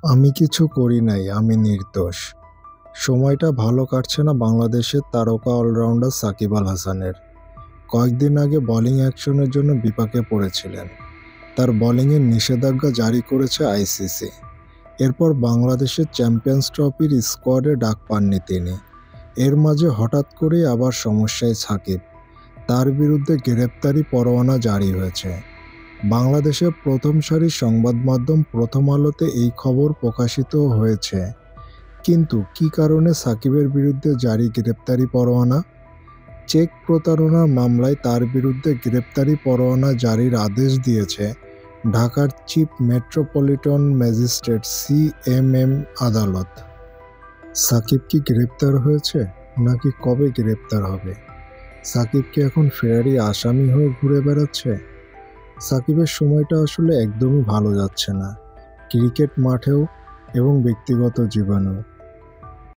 আমি কিছু করি নাই, আমি নির্দোষ। সময়টা ভালো কাটছে না বাংলাদেশের তারকা অলরাউন্ডার সাকিব আল হাসানের। কয়েকদিন আগে বোলিং অ্যাকশনের জন্য বিপাকে পড়েছিলেন। তার বোলিংয়ের নিষেধাজ্ঞা জারি করেছে আইসিসি। এরপর বাংলাদেশের চ্যাম্পিয়ন্স ট্রফির স্কোয়াডে ডাক পাননি তিনি। এর মাঝে হঠাৎ করেই আবার সমস্যায় সাকিব। তার বিরুদ্ধে গ্রেপ্তারি পরোয়ানা জারি হয়েছে। বাংলাদেশের প্রথম সারির সংবাদ মাধ্যম প্রথম আলোতে এই খবর প্রকাশিত হয়েছে। কিন্তু কী কারণে সাকিবের বিরুদ্ধে জারি গ্রেপ্তারি পরোয়ানা? চেক প্রতারণার মামলায় তার বিরুদ্ধে গ্রেপ্তারি পরোয়ানা জারির আদেশ দিয়েছে ঢাকার চিফ মেট্রোপলিটন ম্যাজিস্ট্রেট সিএমএম আদালত। সাকিব কি গ্রেপ্তার হয়েছে, নাকি কবে গ্রেপ্তার হবে? সাকিব কি এখন ফেরারি আসামি হয়ে ঘুরে বেড়াচ্ছে? সাকিবের সময়টা আসলে একদমই ভালো যাচ্ছে না, ক্রিকেট মাঠেও এবং ব্যক্তিগত জীবনেও।